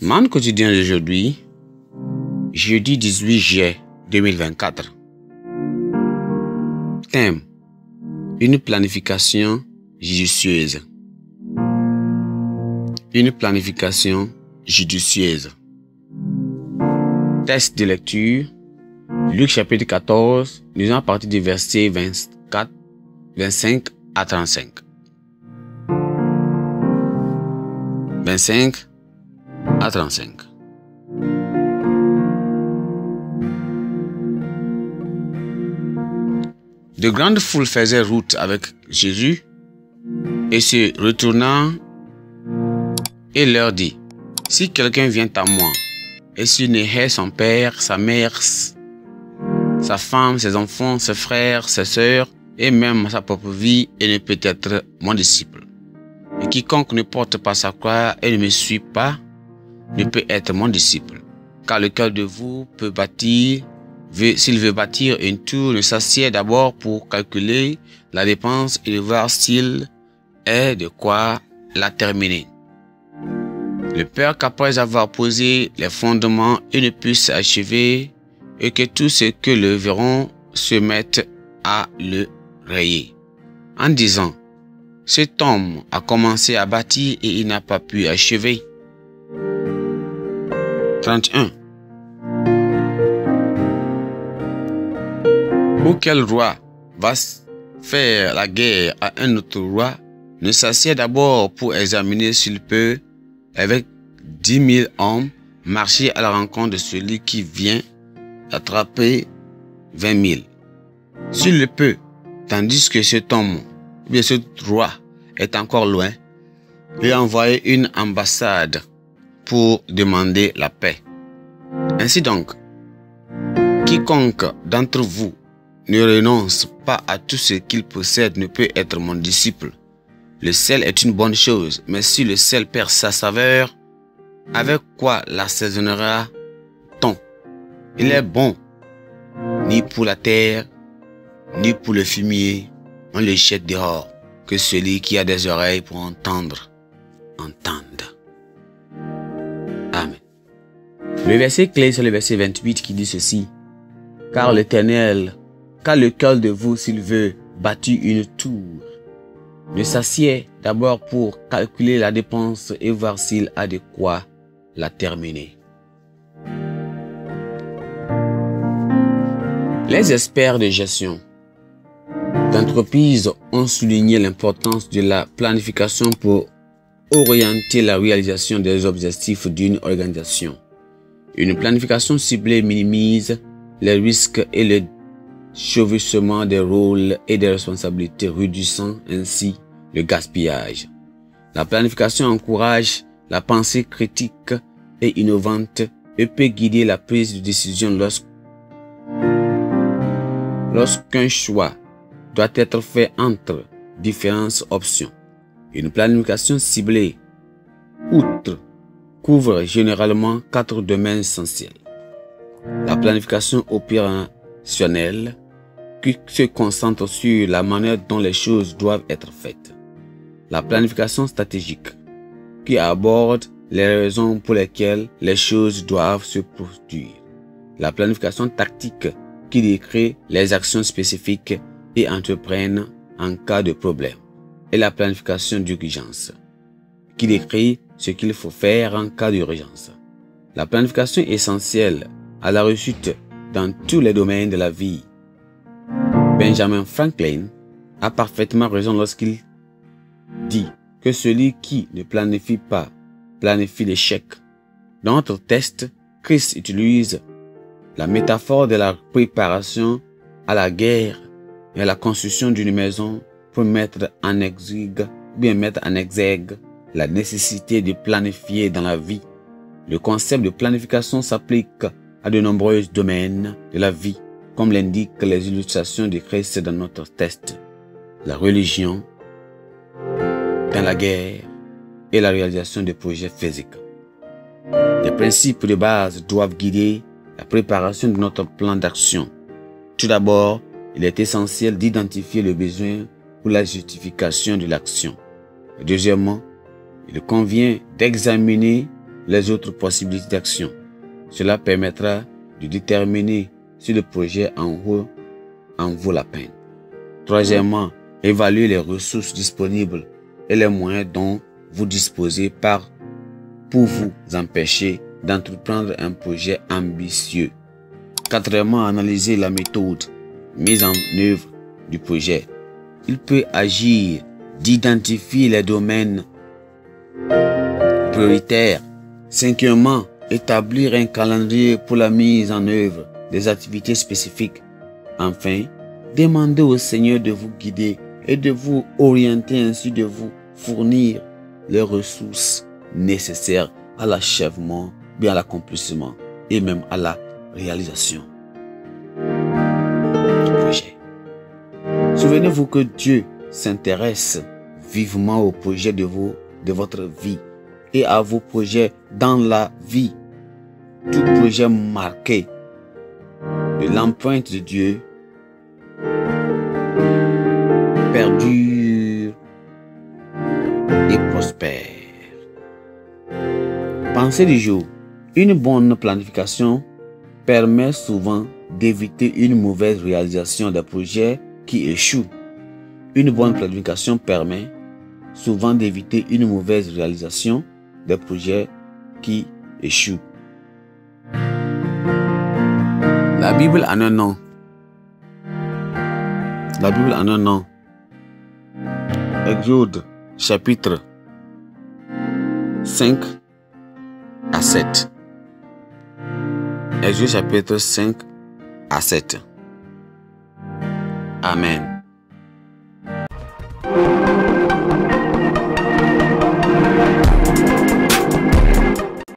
Man quotidien d'aujourd'hui, jeudi 18 juillet 2024. Thème: une planification judicieuse. Une planification judicieuse. Texte de lecture: Luc chapitre 14, lisons à partir du verset 25 à 35. 25 à 35. De grandes foules faisaient route avec Jésus et se retournant, il leur dit: si quelqu'un vient à moi et s'il ne hait son père, sa mère, sa femme, ses enfants, ses frères, ses sœurs et même sa propre vie, il ne peut être mon disciple. Et quiconque ne porte pas sa croix et ne me suit pas ne peut être mon disciple. Car lequel de vous peut bâtir, s'il veut bâtir une tour, ne s'assied d'abord pour calculer la dépense et voir s'il est de quoi la terminer. Le peur qu'après avoir posé les fondements, il ne puisse achever et que tous ceux que le verront se mettent à le rayer, en disant: cet homme a commencé à bâtir et il n'a pas pu achever. 31. Ou quel roi va faire la guerre à un autre roi ne s'assied d'abord pour examiner s'il peut, avec 10 000 hommes, marcher à la rencontre de celui qui vient attraper 20 000. S'il le peut, tandis que cet homme, ou bien ce roi, est encore loin, il envoie une ambassade pour demander la paix. Ainsi donc, quiconque d'entre vous ne renonce pas à tout ce qu'il possède ne peut être mon disciple. Le sel est une bonne chose, mais si le sel perd sa saveur, avec quoi l'assaisonnera-t-on? Il est bon ni pour la terre, ni pour le fumier. On le jette dehors. Que celui qui a des oreilles pour entendre, entende. Amen. Le verset clé, c'est le verset 28 qui dit ceci: car l'Éternel, car lequel de vous, s'il veut bâtir une tour, ne s'assied d'abord pour calculer la dépense et voir s'il a de quoi la terminer. Les experts de gestion d'entreprise ont souligné l'importance de la planification pour orienter la réalisation des objectifs d'une organisation. Une planification ciblée minimise les risques et le chevauchement des rôles et des responsabilités, réduisant ainsi le gaspillage. La planification encourage la pensée critique et innovante et peut guider la prise de décision lorsqu'un choix doit être fait entre différentes options. Une planification ciblée, outre, couvre généralement 4 domaines essentiels. La planification opérationnelle, qui se concentre sur la manière dont les choses doivent être faites. La planification stratégique, qui aborde les raisons pour lesquelles les choses doivent se produire. La planification tactique, qui décrit les actions spécifiques et entreprennent en cas de problème. Et la planification d'urgence, qui décrit ce qu'il faut faire en cas d'urgence. La planification est essentielle à la réussite dans tous les domaines de la vie. Benjamin Franklin a parfaitement raison lorsqu'il dit que celui qui ne planifie pas planifie l'échec. Dans notre texte, Christ utilise la métaphore de la préparation à la guerre et à la construction d'une maison pour mettre en exergue la nécessité de planifier dans la vie. Le concept de planification s'applique à de nombreux domaines de la vie, comme l'indiquent les illustrations de Christ dans notre texte. La religion, dans la guerre et la réalisation de projets physiques. Les principes de base doivent guider la préparation de notre plan d'action. Tout d'abord, il est essentiel d'identifier le besoin pour la justification de l'action. Deuxièmement, il convient d'examiner les autres possibilités d'action. Cela permettra de déterminer si le projet en vaut la peine. Troisièmement, évaluer les ressources disponibles et les moyens dont vous disposez pour vous empêcher d'entreprendre un projet ambitieux. Quatrièmement, analyser la méthode mise en œuvre du projet. Il peut agir d'identifier les domaines prioritaires. Cinquièmement, établir un calendrier pour la mise en œuvre des activités spécifiques. Enfin, demandez au Seigneur de vous guider et de vous orienter, ainsi de vous fournir les ressources nécessaires à l'achèvement, bien à l'accomplissement et même à la réalisation du projet. Souvenez-vous que Dieu s'intéresse vivement au projet de votre vie et à vos projets dans la vie. Tout projet marqué de l'empreinte de Dieu perdure et prospère. Pensée du jour. Une bonne planification permet souvent d'éviter une mauvaise réalisation des projets qui échouent. Une bonne planification permet souvent d'éviter une mauvaise réalisation des projets qui échouent. La Bible en un nom. La Bible en un nom. Exode chapitre 5 à 7. Exode chapitre 5 à 7. Amen.